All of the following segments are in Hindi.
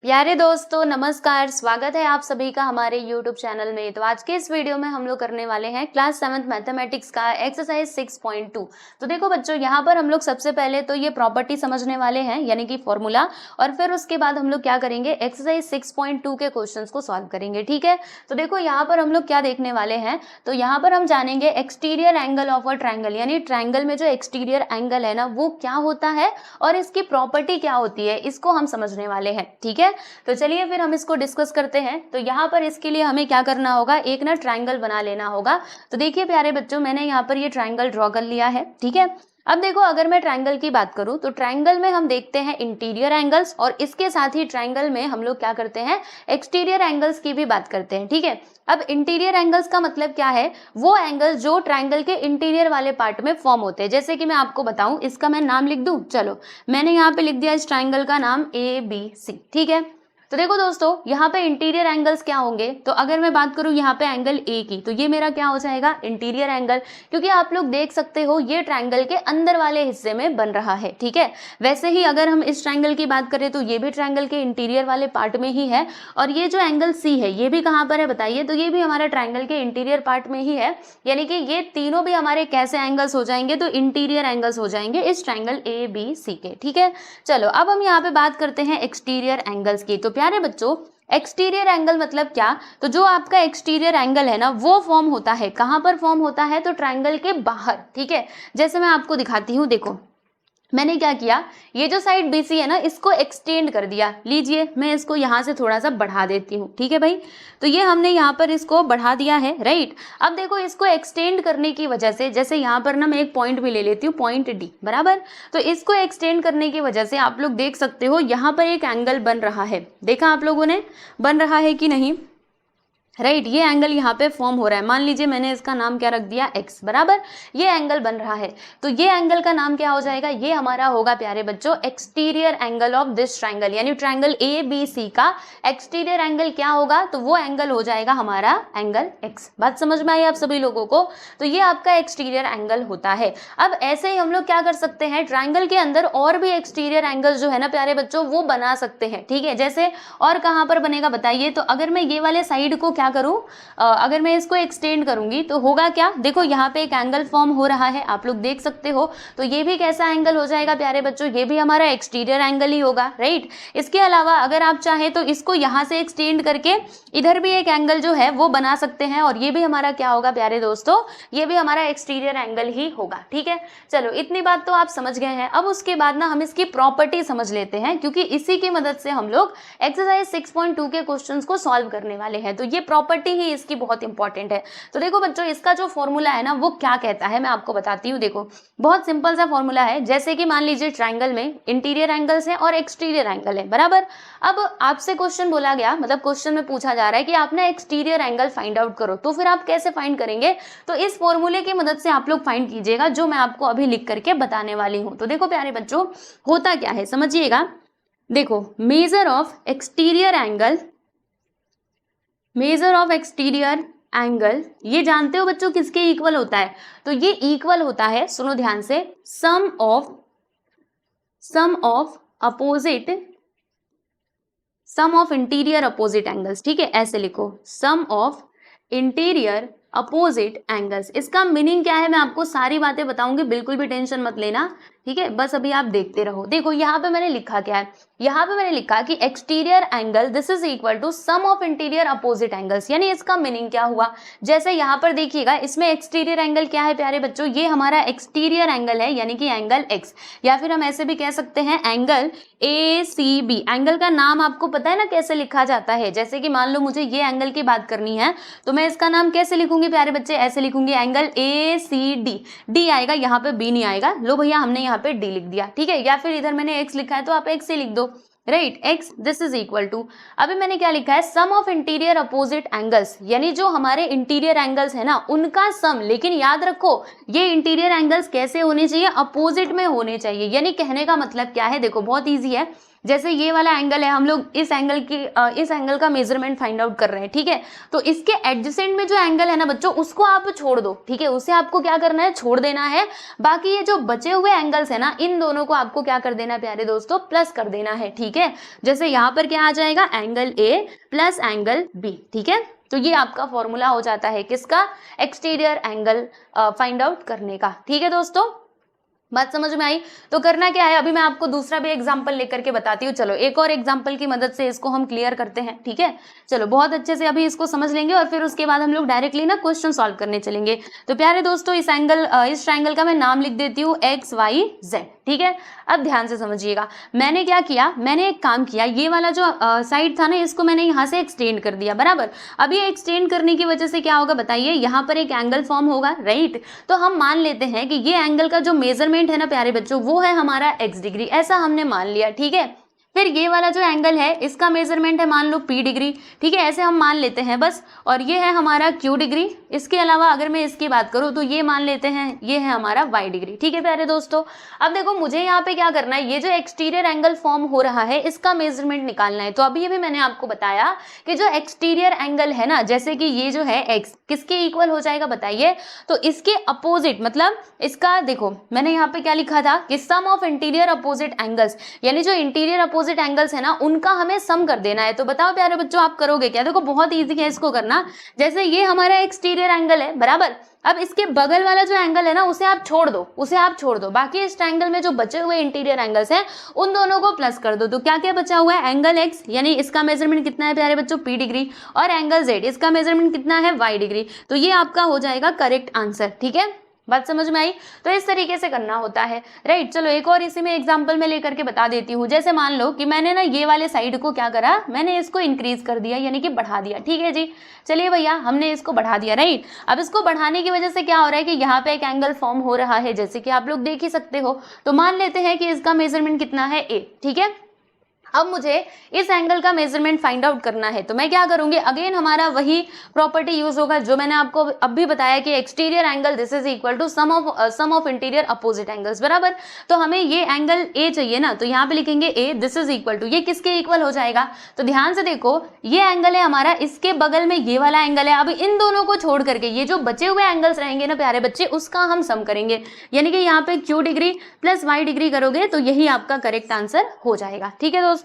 प्यारे दोस्तों नमस्कार, स्वागत है आप सभी का हमारे YouTube चैनल में। तो आज के इस वीडियो में हम लोग करने वाले हैं क्लास 7th मैथमेटिक्स का एक्सरसाइज 6.2। तो देखो बच्चों, यहाँ पर हम लोग सबसे पहले तो ये प्रॉपर्टी समझने वाले हैं यानी कि फॉर्मूला, और फिर उसके बाद हम लोग क्या करेंगे, एक्सरसाइज 6.2 के क्वेश्चंस को सॉल्व करेंगे। ठीक है, तो देखो यहाँ पर हम लोग क्या देखने वाले हैं, तो यहाँ पर हम जानेंगे exterior angle of a triangle, यानी ट्रायंगल में जो एक्सटीरियर एंगल है ना वो क्या होता है और इसकी प्रॉपर्टी क्या होती है, इसको हम समझने वाले हैं। ठीक है, तो चलिए फिर हम इसको डिस्कस करते हैं। तो यहाँ पर इसके लिए हमें क्या करना होगा, एक ना ट्रायंगल बना लेना होगा। तो देखिए प्यारे बच्चों, मैंने यहाँ पर ये ट्रायंगल ड्रॉ कर लिया है। ठीक है, अब देखो अगर मैं ट्रायंगल की बात करूं तो ट्रायंगल में हम देखते हैं इंटीरियर एंगल्स, और इसके साथ ही ट्रायंगल में हम लोग क्या करते हैं, एक्सटीरियर एंगल्स की भी बात करते हैं। ठीक है, अब इंटीरियर एंगल्स का मतलब क्या है, वो एंगल्स जो ट्रायंगल के इंटीरियर वाले पार्ट में फॉर्म होते हैं। जैसे कि मैं आपको बताऊं, इसका मैं नाम लिख दूं, चलो मैंने यहाँ पे लिख दिया इस ट्रायंगल का नाम ABC। ठीक है, तो देखो दोस्तों, यहाँ पे इंटीरियर एंगल्स क्या होंगे, तो अगर मैं बात करूँ यहाँ पे एंगल ए की, तो ये मेरा क्या हो जाएगा, इंटीरियर एंगल, क्योंकि आप लोग देख सकते हो ये ट्रायंगल के अंदर वाले हिस्से में बन रहा है। ठीक है, वैसे ही अगर हम इस ट्रायंगल की बात करें तो ये भी ट्रायंगल के इंटीरियर वाले पार्ट में ही है, और ये जो एंगल सी है ये भी कहाँ पर है बताइए, तो ये भी हमारे ट्रायंगल के इंटीरियर पार्ट में ही है, यानी कि ये तीनों भी हमारे कैसे एंगल्स हो जाएंगे, तो इंटीरियर एंगल्स हो जाएंगे इस ट्रायंगल ABC के। ठीक है, चलो अब हम यहाँ पे बात करते हैं एक्सटीरियर एंगल्स की। तो प्यारे बच्चों, एक्सटीरियर एंगल मतलब क्या, तो जो आपका एक्सटीरियर एंगल है ना वो फॉर्म होता है, कहां पर फॉर्म होता है, तो ट्रायंगल के बाहर। ठीक है, जैसे मैं आपको दिखाती हूं, देखो मैंने क्या किया, ये जो साइड BC है ना इसको एक्सटेंड कर दिया। लीजिए मैं इसको यहाँ से थोड़ा सा बढ़ा देती हूँ। ठीक है भाई, तो ये हमने यहाँ पर इसको बढ़ा दिया है, राइट। अब देखो इसको एक्सटेंड करने की वजह से, जैसे यहाँ पर ना मैं एक पॉइंट भी ले लेती हूँ, पॉइंट D बराबर, तो इसको एक्सटेंड करने की वजह से आप लोग देख सकते हो यहाँ पर एक एंगल बन रहा है। देखा आप लोगों ने, बन रहा है कि नहीं, राइट। ये एंगल यहाँ पे फॉर्म हो रहा है, मान लीजिए मैंने इसका नाम क्या रख दिया, x बराबर, ये एंगल बन रहा है, तो ये एंगल का नाम क्या हो जाएगा, ये हमारा होगा प्यारे बच्चों exterior angle of this triangle, यानी ट्रायंगल ABC का एक्सटीरियर एंगल क्या होगा, तो वो एंगल हो जाएगा हमारा एंगल x। बात समझ में आई आप सभी लोगों को, तो ये आपका एक्सटीरियर एंगल होता है। अब ऐसे ही हम लोग क्या कर सकते हैं, ट्रायंगल के अंदर और भी एक्सटीरियर एंगल जो है ना प्यारे बच्चों वो बना सकते हैं। ठीक है, जैसे और कहाँ पर बनेगा बताइए, तो अगर मैं ये वाले साइड को क्या करूं, अगर मैं इसको एक्सटेंड करूंगी तो होगा क्या, देखो यहाँ पे एक एंगल फॉर्म हो रहा है, आप लोग देख सकते हो, तो ये भी कैसा एंगल हो जाएगा प्यारे बच्चों, ये भी हमारा एक्सटीरियर एंगल ही होगा, राइट। इसके अलावा अगर आप चाहें तो इसको यहाँ से एक्सटेंड करके इधर भी एक एंगल जो है वो बना सकते हैं, और ये भी हमारा क्या होगा प्यारे दोस्तों, ये भी हमारा एक्सटीरियर एंगल ही होगा। ठीक है, चलो इतनी बात तो आप समझ गए हैं। अब उसके बाद ना हम इसकी प्रॉपर्टी समझ लेते हैं, क्योंकि इसी की मदद से हम लोग एक्सरसाइज 6.2 के क्वेश्चंस को सॉल्व करने वाले हैं, तो ये प्रॉपर्टी ही इसकी बहुत इंपॉर्टेंट है। तो देखो बच्चों, इसका जो फॉर्मूला है ना वो क्या कहता है, मैं आपको बताती हूँ। देखो बहुत सिंपल सा फॉर्मूला है, जैसे कि मान लीजिए ट्रायंगल में इंटीरियर एंगल्स है और एक्सटीरियर एंगल है बराबर। अब आपसे क्वेश्चन बोला गया, मतलब क्वेश्चन में पूछा जा रहा है कि आपने एक्सटीरियर एंगल फाइंड आउट करो, तो फिर आप कैसे फाइंड करेंगे, तो इस फॉर्मूले की मदद से आप लोग फाइंड कीजिएगा, जो मैं आपको अभी लिख करके बताने वाली हूँ। तो देखो प्यारे बच्चों, होता क्या है समझिएगा। देखो measure of exterior angle, measure of exterior angle, ये जानते हो बच्चों किसके इक्वल होता है, तो ये इक्वल होता है, सुनो ध्यान से, sum of opposite, sum of interior opposite angles. ठीक है, ऐसे लिखो, sum of interior opposite angles. इसका मीनिंग क्या है मैं आपको सारी बातें बताऊंगी, बिल्कुल भी टेंशन मत लेना। ठीक है, बस अभी आप देखते रहो। देखो यहाँ पे मैंने लिखा क्या है, यहाँ पे मैंने लिखा कि exterior angle this is equal to sum of interior opposite angles, यानी इसका मीनिंग क्या हुआ, जैसे यहाँ पर देखिएगा, इसमें एक्सटीरियर एंगल क्या है प्यारे बच्चों, ये हमारा एक्सटीरियर एंगल है, यानी कि एंगल x, या फिर हम ऐसे भी कह सकते हैं एंगल ACB। एंगल का नाम आपको पता है ना कैसे लिखा जाता है, जैसे कि मान लो मुझे ये एंगल की बात करनी है, तो मैं इसका नाम कैसे लिखूंगी प्यारे बच्चे, ऐसे लिखूंगी एंगल ACD, D आएगा यहाँ पे, B नहीं आएगा। लो भैया हमने यहाँ पे D लिख दिया। ठीक है, या फिर इधर मैंने x लिखा है तो आप x ही लिख दो, right, x this is equal to, अभी मैंने क्या लिखा है, sum of interior opposite angles, यानी जो हमारे इंटीरियर एंगल्स है ना उनका सम, लेकिन याद रखो ये इंटीरियर एंगल्स कैसे होने चाहिए, अपोजिट में होने चाहिए। यानी कहने का मतलब क्या है, देखो बहुत इजी है, जैसे ये वाला एंगल है, हम लोग इस एंगल का मेजरमेंट फाइंड आउट कर रहे हैं, ठीक है। तो इसके एडजेसेंट में जो एंगल है ना बच्चों, उसको आप छोड़ दो, ठीक है, उसे आपको क्या करना है, छोड़ देना है। बाकी ये जो बचे हुए एंगल्स है ना, इन दोनों को आपको क्या कर देना है प्यारे दोस्तों, प्लस कर देना है, ठीक है। जैसे यहाँ पर क्या आ जाएगा, angle A plus angle B, ठीक है। तो ये आपका फॉर्मूला हो जाता है किसका, एक्सटीरियर एंगल फाइंड आउट करने का, ठीक है दोस्तों। बात समझ में आई? तो करना क्या है, अभी मैं आपको दूसरा भी एग्जांपल लेकर के बताती हूँ। चलो एक और एग्जांपल की मदद से इसको हम क्लियर करते हैं, ठीक है। चलो बहुत अच्छे से अभी इसको समझ लेंगे और फिर उसके बाद हम लोग डायरेक्टली ना क्वेश्चन सॉल्व करने चलेंगे। तो प्यारे दोस्तों इस ट्रायंगल का मैं नाम लिख देती हूँ एक्स वाई जेड, ठीक है। अब ध्यान से समझिएगा, मैंने क्या किया, मैंने एक काम किया, ये वाला जो साइड था ना, इसको मैंने यहाँ से एक्सटेंड कर दिया, बराबर। अब ये एक्सटेंड करने की वजह से क्या होगा बताइए, यहाँ पर एक एंगल फॉर्म होगा, राइट। तो हम मान लेते हैं कि ये एंगल का जो मेजरमेंट है ना प्यारे बच्चों, वो है हमारा x डिग्री, ऐसा हमने मान लिया, ठीक है। फिर ये वाला जो एंगल है इसका मेजरमेंट है मान लो p डिग्री, ठीक है, ऐसे हम मान लेते हैं बस। और ये है हमारा q डिग्री। इसके अलावा अगर मैं इसकी बात करूं तो ये मान लेते हैं ये है हमारा y डिग्री, ठीक है प्यारे दोस्तों। अब देखो मुझे यहाँ पे क्या करना है, ये जो एक्सटीरियर एंगल फॉर्म हो रहा है इसका मेजरमेंट निकालना है। तो अभी भी मैंने आपको बताया कि जो एक्सटीरियर एंगल है ना, जैसे कि ये जो है x किसके इक्वल हो जाएगा बताइए, तो इसके अपोजिट, मतलब इसका देखो मैंने यहाँ पे क्या लिखा था कि सम ऑफ इंटीरियर अपोजिट एंगल्स, यानी जो इंटीरियर अपोजिट एंगल्स है ना उनका हमें सम कर देना है। तो बताओ प्यारे बच्चों आप करोगे क्या, देखो बहुत इजी है इसको करना। जैसे ये हमारा एक्सटीरियर एंगल है, बराबर। अब इसके बगल वाला जो एंगल है ना उसे आप छोड़ दो, बाकी इस ट्रायंगल में जो बचे हुए इंटीरियर एंगल्स हैं उन दोनों को प्लस कर दो। तो क्या क्या बचा हुआ है, एंगल x यानी इसका मेजरमेंट कितना है प्यारे बच्चों, p डिग्री, और एंगल z इसका मेजरमेंट कितना है, y डिग्री। तो ये आपका हो जाएगा करेक्ट आंसर, ठीक है। बात समझ में आई? तो इस तरीके से करना होता है, राइट। चलो एक और इसी में एग्जांपल में लेकर के बता देती हूँ। जैसे मान लो कि मैंने ना ये वाले साइड को क्या करा, मैंने इसको इंक्रीज कर दिया, यानी कि बढ़ा दिया, ठीक है जी। चलिए भैया हमने इसको बढ़ा दिया, राइट। अब इसको बढ़ाने की वजह से क्या हो रहा है कि यहाँ पे एक एंगल फॉर्म हो रहा है, जैसे कि आप लोग देख ही सकते हो। तो मान लेते हैं कि इसका मेजरमेंट कितना है, a, ठीक है। अब मुझे इस एंगल का मेजरमेंट फाइंड आउट करना है, तो मैं क्या करूंगी, अगेन हमारा वही प्रॉपर्टी यूज होगा जो मैंने आपको अब भी बताया कि exterior angle this is equal to sum of interior opposite angles, बराबर। तो हमें ये एंगल ए चाहिए ना, तो यहाँ पे लिखेंगे ए दिस इज इक्वल टू, ये किसके इक्वल हो जाएगा, तो ध्यान से देखो ये एंगल है हमारा, इसके बगल में ये वाला एंगल है। अब इन दोनों को छोड़ करके ये जो बचे हुए एंगल्स रहेंगे ना प्यारे बच्चे, उसका हम सम करेंगे, यानी कि यहाँ पे q degree plus y degree करोगे तो यही आपका करेक्ट आंसर हो जाएगा, ठीक है दोस्तों।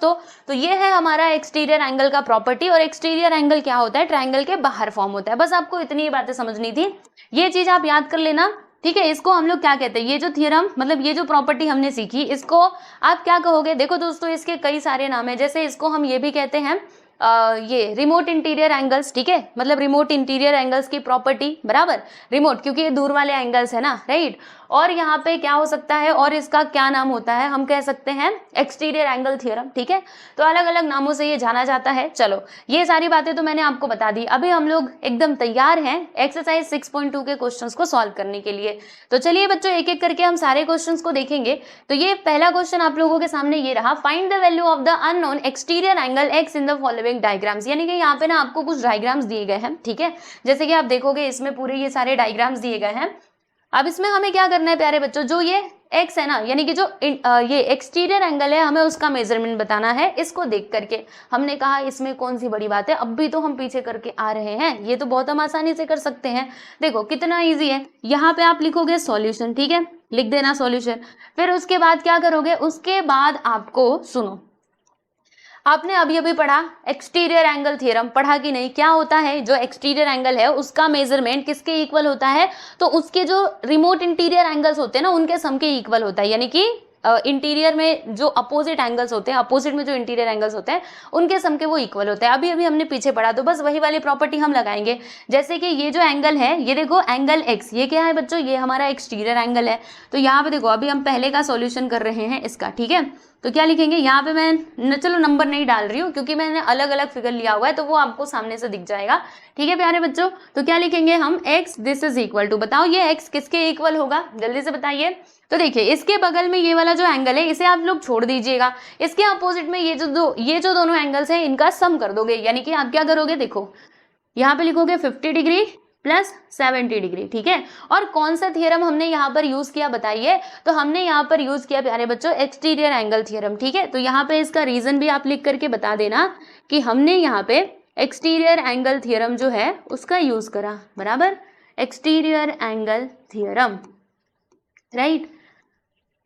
तो ये है हमारा एक्सटीरियर एंगल का प्रॉपर्टी। और एक्सटीरियर एंगल क्या होता है, ट्रायंगल के बाहर फॉर्म होता है। बस आपको इतनी ही बातें समझनी थी, ये चीज आप याद कर लेना, ठीक है। इसको हम लोग क्या कहते हैं, ये जो थ्योरम मतलब ये जो प्रॉपर्टी हमने सीखी, इसको आप क्या कहोगे, देखो दोस्तों इसके कई सारे नाम है। जैसे इसको हम ये भी कहते हैं ये रिमोट इंटीरियर एंगल्स, ठीक है, मतलब रिमोट इंटीरियर एंगल्स की प्रॉपर्टी, बराबर। रिमोट क्योंकि ये दूर वाले एंगल्स है ना, राइट। और यहाँ पे क्या हो सकता है, और इसका क्या नाम होता है, हम कह सकते हैं एक्सटीरियर एंगल थ्योरम, ठीक है। तो अलग अलग नामों से ये जाना जाता है। चलो ये सारी बातें तो मैंने आपको बता दी। अभी हम लोग एकदम तैयार हैं एक्सरसाइज 6.2 के क्वेश्चंस को सॉल्व करने के लिए। तो चलिए बच्चों एक एक करके हम सारे क्वेश्चंस को देखेंगे। तो ये पहला क्वेश्चन आप लोगों के सामने ये रहा, find the value of the unknown exterior angle x in the following diagrams, यानी कि यहाँ पे ना आपको कुछ डायग्राम्स दिए गए हैं, ठीक है। जैसे कि आप देखोगे इसमें पूरे ये सारे डायग्राम्स दिए गए हैं। अब इसमें हमें क्या करना है प्यारे बच्चों, जो ये x है ना, यानी कि जो ये एक्सटीरियर एंगल है, हमें उसका मेजरमेंट बताना है। इसको देख करके हमने कहा इसमें कौन सी बड़ी बात है, अब भी तो हम पीछे करके आ रहे हैं, ये तो बहुत हम आसानी से कर सकते हैं। देखो कितना इजी है, यहाँ पे आप लिखोगे सॉल्यूशन, ठीक है, लिख देना सॉल्यूशन। फिर उसके बाद क्या करोगे, उसके बाद आपको सुनो, आपने अभी अभी पढ़ा एक्सटीरियर एंगल थ्योरम, पढ़ा कि नहीं, क्या होता है जो एक्सटीरियर एंगल है उसका मेजरमेंट किसके इक्वल होता है, तो उसके जो रिमोट इंटीरियर एंगल्स होते हैं ना उनके सम के इक्वल होता है, यानी कि इंटीरियर में जो अपोजिट एंगल्स होते हैं, अपोजिट में जो इंटीरियर एंगल्स होते हैं उनके सम के वो इक्वल होते हैं। अभी अभी हमने पीछे पढ़ा, तो बस वही वाली प्रॉपर्टी हम लगाएंगे। जैसे कि ये जो एंगल है, ये देखो एंगल x, ये क्या है बच्चों, ये हमारा एक्सटीरियर एंगल है। तो यहाँ पे देखो अभी हम पहले का सॉल्यूशन कर रहे हैं इसका, ठीक है। तो क्या लिखेंगे यहाँ पे, मैं चलो नंबर नहीं डाल रही हूँ क्योंकि मैंने अलग अलग फिगर लिया हुआ है, तो वो आपको सामने से दिख जाएगा, ठीक है प्यारे बच्चों। तो क्या लिखेंगे हम, x this is equal to, बताओ ये x किसके इक्वल होगा, जल्दी से बताइए। तो देखिए इसके बगल में ये वाला जो एंगल है इसे आप लोग छोड़ दीजिएगा, इसके अपोजिट में ये जो दोनों एंगल्स हैं इनका सम कर दोगे, यानी कि आप क्या करोगे, देखो यहाँ पे लिखोगे 50 डिग्री प्लस 70 डिग्री, ठीक है। और कौन सा थियरम हमने यहाँ पर यूज किया बताइए, तो हमने यहाँ पर यूज किया प्यारे बच्चों एक्सटीरियर एंगल थियरम, ठीक है। तो यहाँ पे इसका रीजन भी आप लिख करके बता देना कि हमने यहाँ पे एक्सटीरियर एंगल थियरम जो है उसका यूज करा, बराबर, एक्सटीरियर एंगल थियरम, राइट।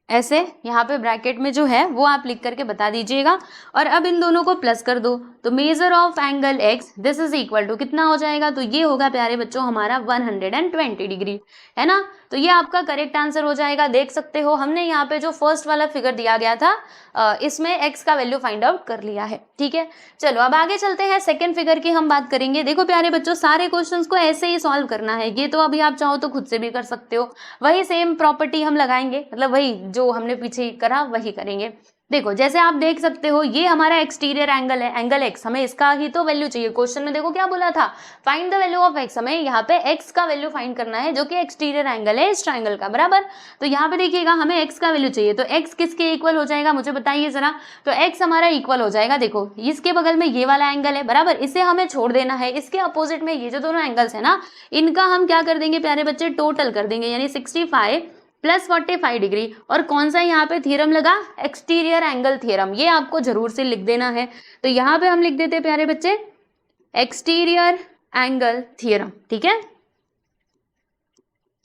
ऐसे यहाँ पे ब्रैकेट में जो है वो आप लिख करके बता दीजिएगा। और अब इन दोनों को प्लस कर दो, तो measure of angle x this is equal to कितना हो जाएगा, तो ये होगा प्यारे बच्चों हमारा 120 डिग्री, है ना। तो ये आपका करेक्ट आंसर हो जाएगा। देख सकते हो हमने यहाँ पे जो फर्स्ट वाला फिगर दिया गया था इसमें एक्स का वैल्यू फाइंड आउट कर लिया है, ठीक है। चलो अब आगे चलते हैं, सेकेंड फिगर की हम बात करेंगे। देखो प्यारे बच्चों सारे क्वेश्चंस को ऐसे ही सॉल्व करना है, ये तो अभी आप चाहो तो खुद से भी कर सकते हो, वही सेम प्रॉपर्टी हम लगाएंगे, मतलब वही जो हमने पीछे करा वही करेंगे। देखो जैसे आप देख सकते हो ये हमारा एक्सटीरियर एंगल है, एंगल एक्स, हमें इसका ही तो वैल्यू चाहिए। क्वेश्चन में देखो क्या बोला था, find the value of x, हमें यहाँ पे एक्स का वैल्यू फाइंड करना है जो कि एक्सटीरियर एंगल है इस ट्राइंगल का, बराबर। तो यहाँ पे देखिएगा हमें एक्स का वैल्यू चाहिए, तो एक्स किसके इक्वल हो जाएगा मुझे बताइए जरा। तो एक्स हमारा इक्वल हो जाएगा, देखो इसके बगल में ये वाला एंगल है, बराबर, इसे हमें छोड़ देना है, इसके अपोजिट में ये जो दोनों एंगल्स है ना इनका हम क्या कर देंगे प्यारे बच्चे, टोटल कर देंगे, यानी 65 प्लस 45 डिग्री। और कौन सा यहाँ पे थ्योरम लगा, एक्सटीरियर एंगल थ्योरम, ये आपको जरूर से लिख देना है। तो यहाँ पे हम लिख देते हैं प्यारे बच्चे एक्सटीरियर एंगल थ्योरम, ठीक है।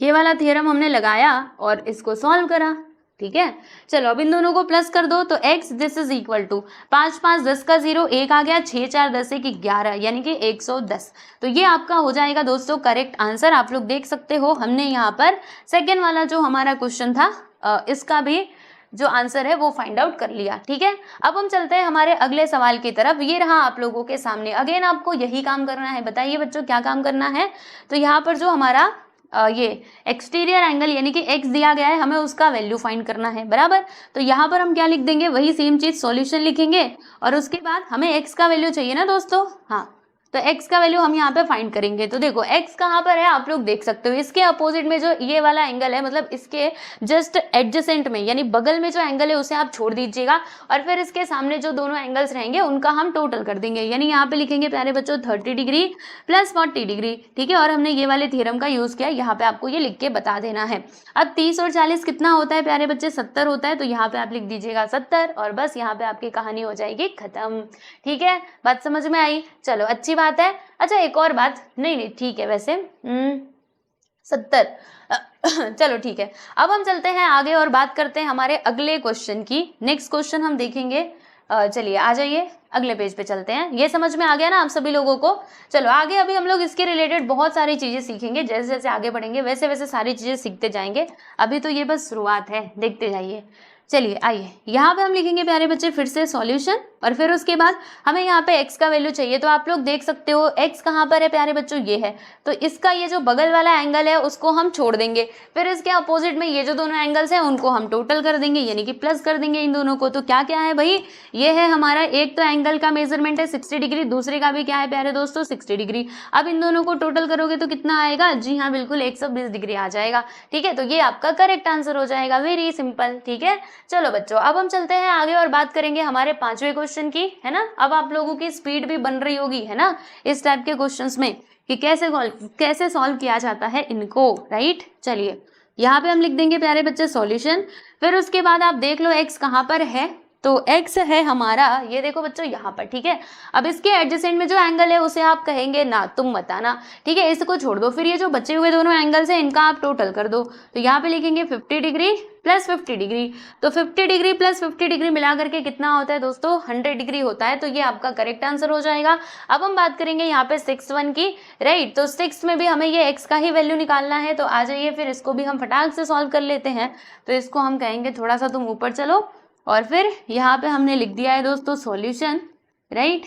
ये वाला थ्योरम हमने लगाया और इसको सॉल्व करा, ठीक है। चलो अब इन दोनों को प्लस कर दो, तो x this is equal to 5 5 10 का 0, 1 आ गया, 6 4 10 1 11, यानी कि 110। तो ये आपका हो जाएगा दोस्तों करेक्ट आंसर। आप लोग देख सकते हो हमने यहाँ पर सेकेंड वाला जो हमारा क्वेश्चन था इसका भी जो आंसर है वो फाइंड आउट कर लिया, ठीक है। अब हम चलते हैं हमारे अगले सवाल की तरफ। ये रहा आप लोगों के सामने, अगेन आपको यही काम करना है। बताइए बच्चों क्या काम करना है। तो यहाँ पर जो हमारा ये एक्सटीरियर एंगल यानी कि x दिया गया है, हमें उसका वैल्यू फाइंड करना है, बराबर। तो यहाँ पर हम क्या लिख देंगे, वही सेम चीज सॉल्यूशन लिखेंगे और उसके बाद हमें x का वैल्यू चाहिए ना दोस्तों, हाँ, तो x का वैल्यू हम यहाँ पे फाइंड करेंगे। तो देखो x कहाँ पर है आप लोग देख सकते हो, इसके अपोजिट में जो ये वाला एंगल है, मतलब इसके जस्ट एडजेसेंट में यानी बगल में जो एंगल है उसे आप छोड़ दीजिएगा और फिर इसके सामने जो दोनों एंगल्स रहेंगे उनका हम टोटल कर देंगे, यानी यहाँ पे लिखेंगे प्यारे बच्चों 30 डिग्री प्लस 40 डिग्री, ठीक है। और हमने ये वाले थ्योरम का यूज किया, यहाँ पे आपको ये लिख के बता देना है। अब 30 और 40 कितना होता है प्यारे बच्चे, 70 होता है, तो यहाँ पे आप लिख दीजिएगा 70 और बस यहाँ पे आपकी कहानी हो जाएगी खत्म, ठीक है। बात समझ में आई, चलो अच्छी बात है। अच्छा एक और बात, नहीं ठीक है वैसे 70 चलो ठीक है। अब हम चलते हैं आगे और बात करते हैं हमारे अगले क्वेश्चन की। नेक्स्ट क्वेश्चन हम देखेंगे, चलिए आ जाइए अगले पेज पे चलते हैं। ये समझ में आ गया ना आप सभी लोगों को। चलो आगे अभी हम लोग इसके रिलेटेड बहुत सारी चीजें सीखेंगे, जैसे जैसे आगे बढ़ेंगे वैसे वैसे सारी चीजें सीखते जाएंगे। अभी तो ये बस शुरुआत है, देखते जाइए। चलिए आइए यहाँ पे हम लिखेंगे प्यारे बच्चे फिर से सॉल्यूशन और फिर उसके बाद हमें यहाँ पे x का वैल्यू चाहिए। तो आप लोग देख सकते हो x कहाँ पर है प्यारे बच्चों, ये है। तो इसका ये जो बगल वाला एंगल है उसको हम छोड़ देंगे, फिर इसके अपोजिट में ये जो दोनों एंगल्स हैं उनको हम टोटल कर देंगे, यानी कि प्लस कर देंगे इन दोनों को। तो क्या क्या है भाई, ये है हमारा, एक तो एंगल का मेजरमेंट है 60 डिग्री, दूसरे का भी क्या है प्यारे दोस्तों 60 डिग्री। अब इन दोनों को टोटल करोगे तो कितना आएगा, जी हाँ बिल्कुल 120 डिग्री आ जाएगा, ठीक है। तो ये आपका करेक्ट आंसर हो जाएगा, वेरी सिंपल, ठीक है। चलो बच्चों अब हम चलते हैं आगे और बात करेंगे हमारे 5वें क्वेश्चन की, है ना। अब आप लोगों की स्पीड भी बन रही होगी, है ना, इस टाइप के क्वेश्चंस में कि कैसे सॉल्व किया जाता है इनको, राइट। चलिए यहाँ पे हम लिख देंगे प्यारे बच्चे सॉल्यूशन, फिर उसके बाद आप देख लो x कहाँ पर है। तो x है हमारा, ये देखो बच्चों यहाँ पर, ठीक है। अब इसके एडजेसेंट में जो एंगल है उसे आप कहेंगे ना, तुम बताना, ठीक है, इसको छोड़ दो। फिर ये जो बचे हुए दोनों एंगल्स हैं इनका आप टोटल कर दो। तो यहाँ पे लिखेंगे 50 डिग्री प्लस 50 डिग्री, तो 50 डिग्री प्लस 50 डिग्री मिला करके कितना होता है दोस्तों, 100 डिग्री होता है। तो ये आपका करेक्ट आंसर हो जाएगा। अब हम बात करेंगे यहाँ पे 6 की, राइट। तो 6 में भी हमें ये x का ही वैल्यू निकालना है। तो आ जाइए फिर इसको भी हम फटाक से सॉल्व कर लेते हैं। तो इसको हम कहेंगे थोड़ा सा तुम ऊपर चलो और फिर यहाँ पे हमने लिख दिया है दोस्तों सॉल्यूशन, राइट।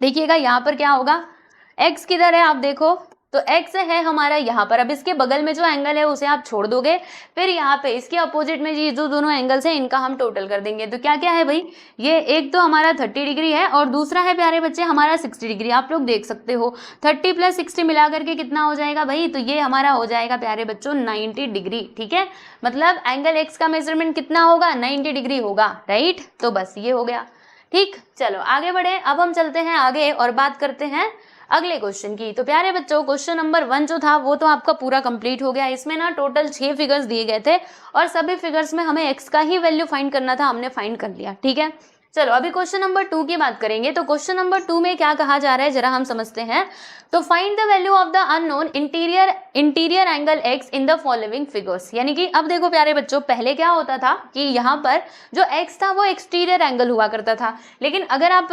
देखिएगा यहाँ पर क्या होगा, x किधर है आप देखो, तो x है हमारा यहाँ पर। अब इसके बगल में जो एंगल है उसे आप छोड़ दोगे, फिर यहाँ पे इसके अपोजिट में ये जो दोनों एंगल्स हैं इनका हम टोटल कर देंगे। तो क्या क्या है भाई, ये एक तो हमारा 30 डिग्री है और दूसरा है प्यारे बच्चे हमारा 60 डिग्री। आप लोग देख सकते हो 30 प्लस 60 मिला करके कितना हो जाएगा भाई, तो ये हमारा हो जाएगा प्यारे बच्चों 90 डिग्री, ठीक है। मतलब एंगल x का मेजरमेंट कितना होगा, 90 डिग्री होगा, राइट। तो बस ये हो गया, ठीक। चलो आगे बढ़े, अब हम चलते हैं आगे और बात करते हैं अगले क्वेश्चन की। तो प्यारे बच्चों क्वेश्चन नंबर 1 जो था वो तो आपका पूरा कंप्लीट हो गया। इसमें ना टोटल 6 फिगर्स दिए गए थे और सभी फिगर्स में हमें x का ही वैल्यू फाइंड करना था, हमने फाइंड कर लिया। ठीक है, चलो अभी क्वेश्चन नंबर 2 की बात करेंगे। तो क्वेश्चन नंबर 2 में क्या कहा जा रहा है जरा हम समझते हैं। तो find the value of the unknown interior angle x in the following figures. यानी कि अब देखो प्यारे बच्चों, पहले क्या होता था कि यहाँ पर जो x था वो एक्सटीरियर एंगल हुआ करता था, लेकिन अगर आप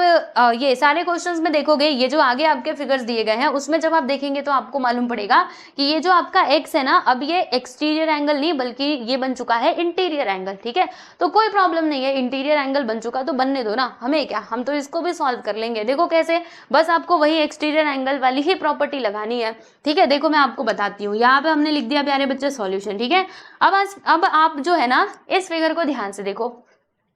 ये सारे क्वेश्चंस में देखोगे, ये जो आगे आपके फिगर्स दिए गए हैं उसमें जब आप देखेंगे तो आपको मालूम पड़ेगा कि ये जो आपका x है ना, अब ये एक्सटीरियर एंगल नहीं बल्कि ये बन चुका है इंटीरियर एंगल। ठीक है, तो कोई प्रॉब्लम नहीं है, इंटीरियर एंगल बन चुका तो बनने दो ना, हमें क्या, हम तो इसको भी सॉल्व कर लेंगे। देखो कैसे, बस आपको वही एक्सटीरियर एंगल वाली ही प्रॉपर्टी लगानी है। ठीक है, देखो मैं आपको बताती हूँ, यहाँ पे हमने लिख दिया प्यारे बच्चे सॉल्यूशन। ठीक है, अब आप जो है ना इस फिगर को ध्यान से देखो,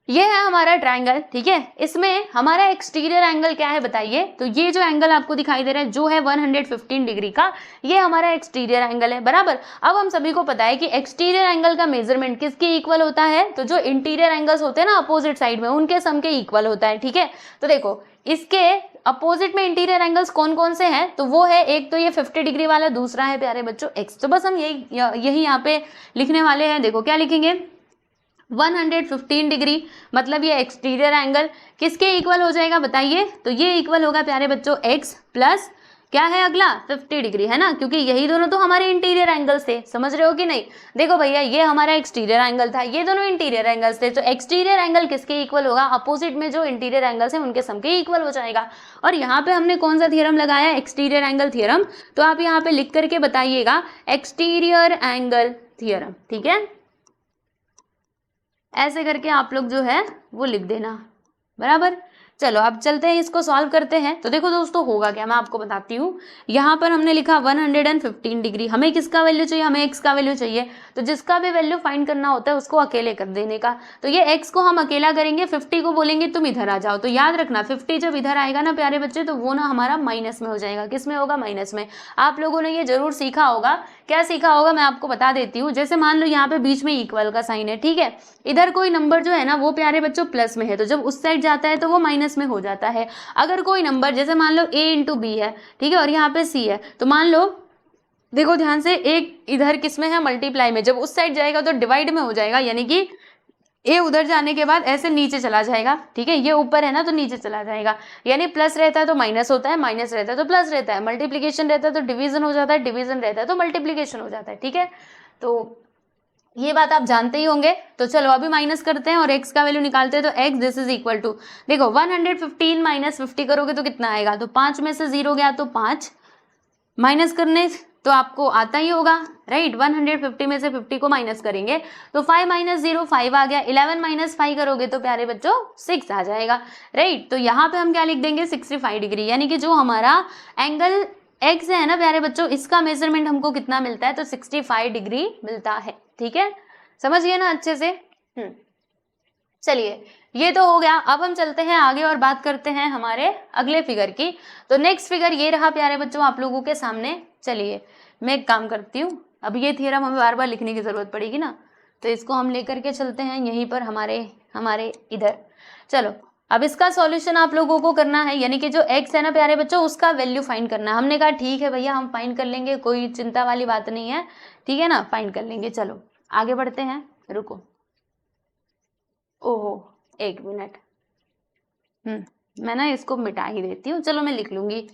ये है हमारा ट्रायंगल। ठीक है, इसमें हमारा एक्सटीरियर एंगल क्या है बताइए। तो ये जो एंगल आपको दिखाई दे रहा है जो है 115 डिग्री का, ये हमारा एक्सटीरियर एंगल है, बराबर। अब हम सभी को पता है कि एक्सटीरियर एंगल का मेजरमेंट किसके इक्वल होता है, तो जो इंटीरियर एंगल्स होते हैं ना अपोजिट साइड में, उनके सम के इक्वल होता है। ठीक है, तो देखो इसके अपोजिट में इंटीरियर एंगल्स कौन कौन से हैं, तो वो है एक तो ये 50 डिग्री वाला, दूसरा है प्यारे बच्चों x। तो बस हम यही यहाँ पे लिखने वाले हैं। देखो क्या लिखेंगे, 115 डिग्री मतलब ये एक्सटीरियर एंगल किसके इक्वल हो जाएगा बताइए। तो ये इक्वल होगा प्यारे बच्चों x प्लस क्या है अगला 50 डिग्री, है ना, क्योंकि यही दोनों तो हमारे इंटीरियर एंगल्स थे। समझ रहे हो कि नहीं। देखो भैया ये हमारा एक्सटीरियर एंगल था, ये दोनों इंटीरियर एंगल्स थे, तो एक्सटीरियर एंगल किसके इक्वल होगा, अपोजिट में जो इंटीरियर एंगल्स हैं उनके सम के इक्वल हो जाएगा। और यहाँ पे हमने कौन सा थ्योरम लगाया, एक्सटीरियर एंगल थ्योरम। तो आप यहाँ पे लिख करके बताइएगा एक्सटीरियर एंगल थ्योरम। ठीक है, ऐसे करके आप लोग जो है वो लिख देना, बराबर। चलो अब चलते हैं इसको सॉल्व करते हैं। तो देखो दोस्तों होगा क्या, मैं आपको बताती हूँ। यहाँ पर हमने लिखा 115 डिग्री, हमें किसका वैल्यू चाहिए, हमें x का वैल्यू चाहिए। तो जिसका भी वैल्यू फाइंड करना होता है उसको अकेले कर देने का। तो ये x को हम अकेला करेंगे, 50 को बोलेंगे तुम इधर आ जाओ। तो याद रखना 50 जब इधर आएगा ना प्यारे बच्चे, तो वो ना हमारा माइनस में हो जाएगा। किस में होगा, माइनस में। आप लोगों ने ये जरूर सीखा होगा, क्या सीखा होगा मैं आपको बता देती हूँ। जैसे मान लो यहाँ पे बीच में इक्वल का साइन है, ठीक है, इधर कोई नंबर जो है ना वो प्यारे बच्चों प्लस में है, तो जब उस साइड जाता है तो वो माइनस में हो जाता है। अगर कोई नंबर जैसे मान लो a इंटू बी है, ठीक है, और यहाँ पे c है, तो मान लो देखो ध्यान से, एक इधर किस में है, मल्टीप्लाई में, जब उस साइड जाएगा तो डिवाइड में हो जाएगा, यानी कि ए उधर जाने के बाद ऐसे नीचे चला जाएगा। ठीक है, ये ऊपर है ना तो नीचे चला जाएगा, यानी प्लस रहता है तो माइनस होता है, माइनस रहता है तो प्लस रहता है, मल्टीप्लीकेशन रहता है तो डिवीजन हो जाता है, डिवीजन रहता है तो मल्टीप्लीकेशन हो जाता है। ठीक है, तो ये बात आप जानते ही होंगे। तो चलो अभी माइनस करते हैं और x का वैल्यू निकालते हैं। तो x this is equal to, देखो 115 माइनस 50 करोगे तो कितना आएगा, तो 5 में से 0 गया तो 5, माइनस करने तो आपको आता ही होगा, राइट। 150 में से 50 को माइनस करेंगे तो 5 माइनस 0 5 आ गया, 11 माइनस 5 करोगे तो प्यारे बच्चों 6 आ जाएगा, राइट। तो यहाँ पे हम क्या लिख देंगे 65 डिग्री, यानी कि जो हमारा एंगल x है ना प्यारे बच्चों, इसका मेजरमेंट हमको कितना मिलता है, तो 65 डिग्री मिलता है। ठीक है, समझ गए ना अच्छे से। चलिए ये तो हो गया। अब हम चलते हैं आगे और बात करते हैं हमारे अगले फिगर की। तो नेक्स्ट फिगर ये रहा प्यारे बच्चों आप लोगों के सामने। चलिए मैं एक काम करती हूँ, अब ये थ्योरम हमें बार बार लिखने की जरूरत पड़ेगी ना, तो इसको हम लेकर के चलते हैं यहीं पर हमारे इधर। चलो अब इसका सॉल्यूशन आप लोगों को करना है, यानी कि जो x है ना प्यारे बच्चों उसका वैल्यू फाइंड करना है। हमने कहा ठीक है भैया हम फाइंड कर लेंगे, कोई चिंता वाली बात नहीं है, ठीक है ना, फाइंड कर लेंगे। चलो आगे बढ़ते हैं, रुको, ओहो एक मिनट, मैं ना इसको मिटा ही देती हूँ, चलो मैं लिख लूंगी।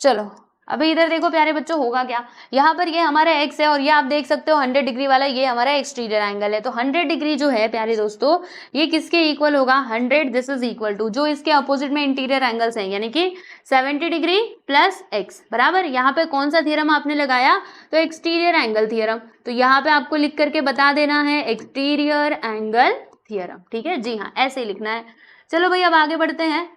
चलो अभी इधर देखो प्यारे बच्चों होगा क्या, यहाँ पर ये हमारा x है और ये आप देख सकते हो 100 डिग्री वाला ये हमारा एक्सटीरियर एंगल है। तो 100 डिग्री जो है प्यारे दोस्तों ये किसके इक्वल होगा, 100 दिस इज इक्वल टू जो इसके अपोजिट में इंटीरियर एंगल्स हैं, यानी कि 70 डिग्री प्लस x बराबर। यहाँ पे कौन सा थ्योरम आपने लगाया, तो एक्सटीरियर एंगल थ्योरम। तो यहाँ पे आपको लिख करके बता देना है एक्सटीरियर एंगल थ्योरम, ठीक है, जी हाँ ऐसे ही लिखना है। चलो भाई अब आगे बढ़ते हैं।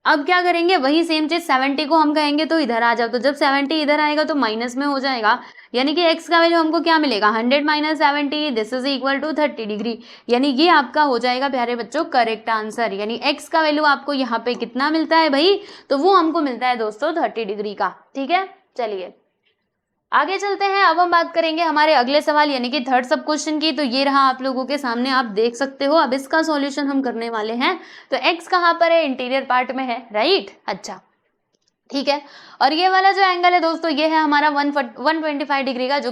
अब क्या करेंगे, वही सेम चीज 70 को हम कहेंगे तो इधर आ जाओ, तो जब 70 इधर आएगा तो माइनस में हो जाएगा, यानी कि x का वैल्यू हमको क्या मिलेगा 100 minus 70 this is equal to 30 degree, यानी ये आपका हो जाएगा प्यारे बच्चों करेक्ट आंसर। यानी x का वैल्यू आपको यहाँ पे कितना मिलता है भाई, तो वो हमको मिलता है दोस्तों 30 डिग्री का। ठीक है, चलिए आगे चलते हैं। अब हम बात करेंगे हमारे अगले सवाल यानी कि थर्ड सब क्वेश्चन की। तो ये रहा आप लोगों के सामने, आप देख सकते हो। अब इसका सॉल्यूशन हम करने वाले हैं। तो x कहाँ पर है, इंटीरियर पार्ट में है, राइट। अच्छा ठीक है। और ये वाला जो एंगल है दोस्तों, ये है हमारा 125 डिग्री का, जो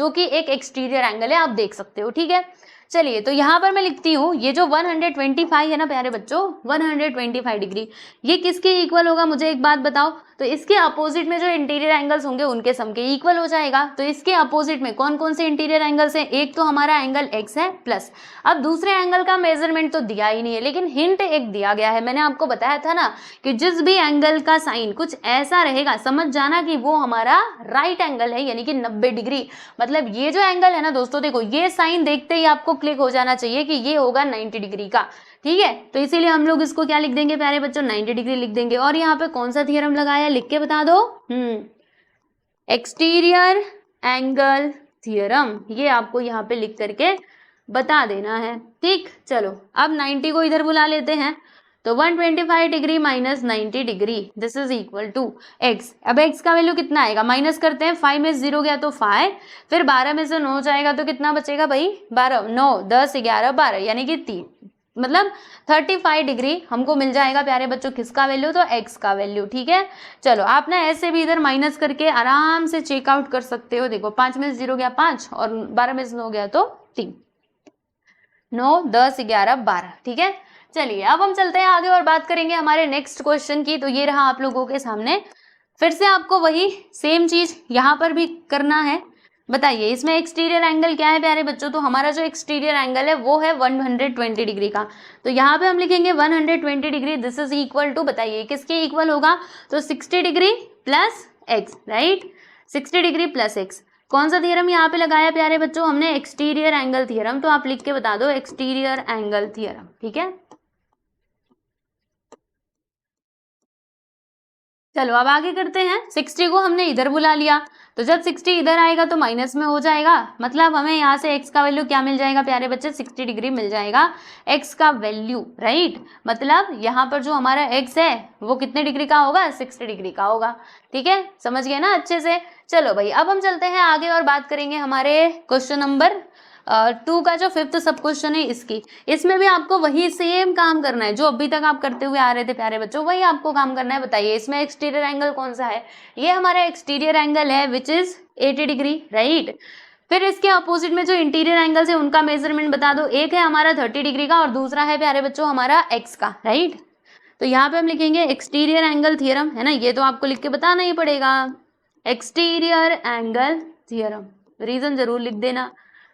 कि एक एक्सटीरियर एंगल है, आप देख सकते हो। ठीक है, चलिए तो यहाँ पर मैं लिखती हूँ ये जो 125 है ना प्यारे बच्चों, 125 डिग्री, ये किसके इक्वल होगा, मुझे एक बात बताओ। तो इसके अपोजिट में जो इंटीरियर एंगल्स होंगे उनके सम के इक्वल हो जाएगा। तो इसके अपोजिट में कौन कौन से इंटीरियर एंगल्स हैं, एक तो हमारा एंगल एक्स है प्लस, अब दूसरे एंगल का मेजरमेंट तो दिया ही नहीं है, लेकिन हिंट एक दिया गया है। मैंने आपको बताया था ना कि जिस भी एंगल का साइन कुछ ऐसा रहेगा, समझ जाना कि वो हमारा राइट एंगल है, यानी कि 90 डिग्री। मतलब ये जो एंगल है ना दोस्तों, देखो ये साइन देखते ही आपको क्लिक हो जाना चाहिए कि ये होगा 90 डिग्री का। ठीक है, तो इसीलिए हम लोग इसको क्या लिख देंगे प्यारे बच्चों, 90 डिग्री लिख देंगे। और यहाँ पे कौन सा थ्योरम लगाया, लिख के बता दो। एक्सटीरियर एंगल थ्योरम, ये आपको यहाँ पे लिख करके बता देना है। ठीक, चलो अब 90 को इधर बुला लेते हैं। तो 125 degree minus 90 degree, this is equal to x. अब एक्स का वैल्यू कितना आएगा, माइनस करते हैं, 5 में 0 गया तो 5, फिर 12 में से 9 जाएगा तो कितना बचेगा भाई, 12, 9, 10, 11, 12, यानी कि 3, मतलब 35 डिग्री हमको मिल जाएगा प्यारे बच्चों। किसका वैल्यू, तो एक्स का वैल्यू। ठीक है, चलो आप ना ऐसे भी इधर माइनस करके आराम से चेकआउट कर सकते हो। देखो 5 में से 0 गया 5, और 12 में से 9 गया तो 3, 9, 10, 11, 12। ठीक है, चलिए अब हम चलते हैं आगे और बात करेंगे हमारे नेक्स्ट क्वेश्चन की। तो ये रहा आप लोगों के सामने, फिर से आपको वही सेम चीज यहाँ पर भी करना है। बताइए इसमें एक्सटीरियर एंगल क्या है प्यारे बच्चों, तो हमारा जो एक्सटीरियर एंगल है वो है 120 डिग्री का। तो यहाँ पे हम लिखेंगे 120 degree, this is equal to, बताइए किसके इक्वल होगा, तो 60 degree plus x, right, 60 degree plus x. कौन सा थ्योरम यहाँ पे लगाया प्यारे बच्चों, हमने एक्सटीरियर एंगल थ्योरम। तो आप लिख के बता दो एक्सटीरियर एंगल थ्योरम। ठीक है, चलो अब आगे करते हैं। 60 को हमने इधर बुला लिया, तो जब 60 इधर आएगा तो माइनस में हो जाएगा, मतलब हमें यहाँ से x का वैल्यू क्या मिल जाएगा प्यारे बच्चे, 60 डिग्री मिल जाएगा x का वैल्यू, राइट। मतलब यहाँ पर जो हमारा x है वो कितने डिग्री का होगा, 60 डिग्री का होगा। ठीक है, समझ गए ना अच्छे से। चलो भाई अब हम चलते हैं आगे और बात करेंगे हमारे क्वेश्चन नंबर 2 का जो 5th सब क्वेश्चन है इसकी। इसमें भी आपको वही सेम काम करना है जो अभी तक आप करते हुए आ रहे थे प्यारे बच्चों, वही आपको काम करना है। बताइए इसमें एक्सटीरियर एंगल कौन सा है, ये हमारा एक्सटीरियर एंगल है विच इज 80 डिग्री, राइट। फिर इसके अपोजिट में जो इंटीरियर एंगल्स है उनका मेजरमेंट बता दो, एक है हमारा 30 डिग्री का और दूसरा है प्यारे बच्चों हमारा एक्स का, राइट। तो यहाँ पे हम लिखेंगे एक्सटीरियर एंगल थ्योरम, है ना, ये तो आपको लिख के बताना ही पड़ेगा, एक्सटीरियर एंगल थ्योरम, रीजन जरूर लिख देना,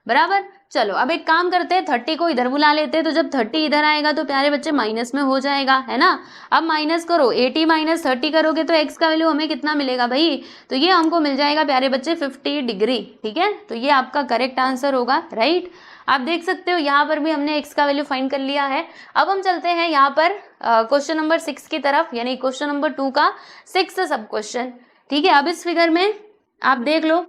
बराबर। चलो अब एक काम करते हैं, 30 को इधर बुला लेते हैं। तो जब 30 इधर आएगा तो प्यारे बच्चे माइनस में हो जाएगा, है ना। अब माइनस करो, 80 माइनस 30 करोगे तो x का वैल्यू हमें कितना मिलेगा भाई, तो ये हमको मिल जाएगा प्यारे बच्चे 50 डिग्री। ठीक है, तो ये आपका करेक्ट आंसर होगा, राइट। आप देख सकते हो यहाँ पर भी हमने x का वैल्यू फाइंड कर लिया है। अब हम चलते हैं यहाँ पर क्वेश्चन नंबर 6 की तरफ, यानी क्वेश्चन नंबर 2 का 6th सब क्वेश्चन। ठीक है, अब इस फिगर में आप देख लो,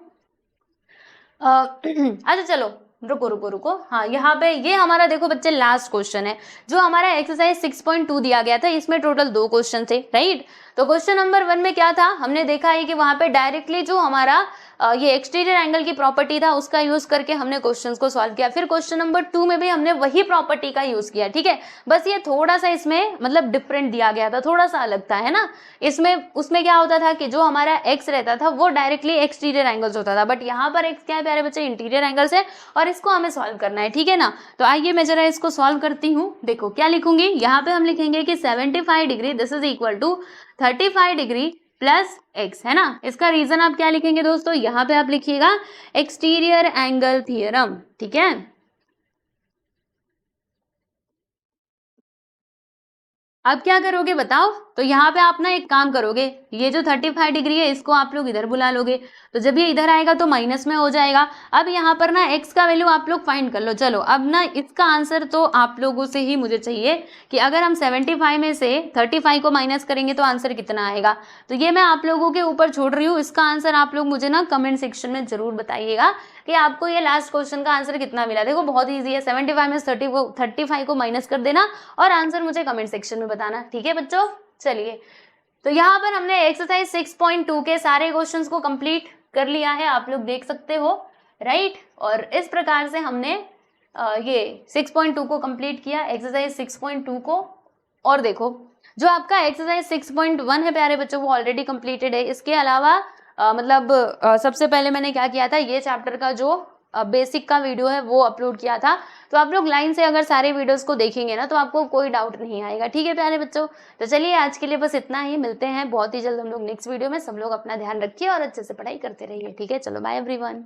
अच्छा चलो रुको रुको रुको, हाँ यहाँ पे ये हमारा देखो बच्चे लास्ट क्वेश्चन है जो हमारा एक्सरसाइज 6.2 दिया गया था। इसमें टोटल 2 क्वेश्चन थे, राइट। तो क्वेश्चन नंबर 1 में क्या था, हमने देखा है कि वहां पे डायरेक्टली जो हमारा ये एक्सटीरियर एंगल की प्रॉपर्टी था उसका यूज करके हमने क्वेश्चंस को सॉल्व किया। फिर क्वेश्चन नंबर 2 में भी हमने वही प्रॉपर्टी का यूज किया, ठीक है। बस ये थोड़ा सा इसमें मतलब डिफरेंट दिया गया था, थोड़ा सा अलग था, है ना। इसमें उसमें क्या होता था कि जो हमारा एक्स रहता था वो डायरेक्टली एक्सटीरियर एंगल्स होता था, बट यहाँ पर एक्स क्या है प्यारे बच्चे, इंटीरियर एंगल्स है और इसको हमें सॉल्व करना है, ठीक है ना। तो आइए मैं जरा इसको सॉल्व करती हूँ। देखो क्या लिखूंगी, यहाँ पे हम लिखेंगे कि 75 degree this is equal to 35 degree plus x, है ना। इसका रीजन आप क्या लिखेंगे दोस्तों, यहाँ पे आप लिखिएगा एक्सटीरियर एंगल थ्योरम, ठीक है। अब क्या करोगे बताओ, तो यहाँ पे आप ना एक काम करोगे, ये जो 35 डिग्री है इसको आप लोग इधर बुला लोगे, तो जब ये इधर आएगा तो माइनस में हो जाएगा। अब यहाँ पर ना x का वैल्यू आप लोग फाइंड कर लो। चलो अब ना इसका आंसर तो आप लोगों से ही मुझे चाहिए कि अगर हम 75 में से 35 को माइनस करेंगे तो आंसर कितना आएगा। तो ये मैं आप लोगों के ऊपर छोड़ रही हूँ, इसका आंसर आप लोग मुझे ना कमेंट सेक्शन में जरूर बताइएगा कि आपको ये लास्ट क्वेश्चन का आंसर कितना मिला। देखो बहुत ईजी है, 75 में 35 को माइनस कर देना और आंसर मुझे कमेंट सेक्शन में बताना, ठीक है बच्चों। चलिए तो यहाँ पर हमने एक्सरसाइज 6.2 के सारे क्वेश्चंस को कंप्लीट कर लिया है, आप लोग देख सकते हो, राइट। और इस प्रकार से हमने ये 6.2 को कंप्लीट किया, एक्सरसाइज 6.2 को। और देखो जो आपका एक्सरसाइज 6.1 है प्यारे बच्चों वो ऑलरेडी कंप्लीटेड है। इसके अलावा सबसे पहले मैंने क्या किया था, ये चैप्टर का जो बेसिक का वीडियो है वो अपलोड किया था। तो आप लोग लाइन से अगर सारे वीडियोस को देखेंगे ना तो आपको कोई डाउट नहीं आएगा। ठीक है प्यारे बच्चों, तो चलिए आज के लिए बस इतना ही, मिलते हैं बहुत ही जल्द हम लोग नेक्स्ट वीडियो में। सब लोग अपना ध्यान रखिए और अच्छे से पढ़ाई करते रहिए। ठीक है, चलो बाय एवरीवन।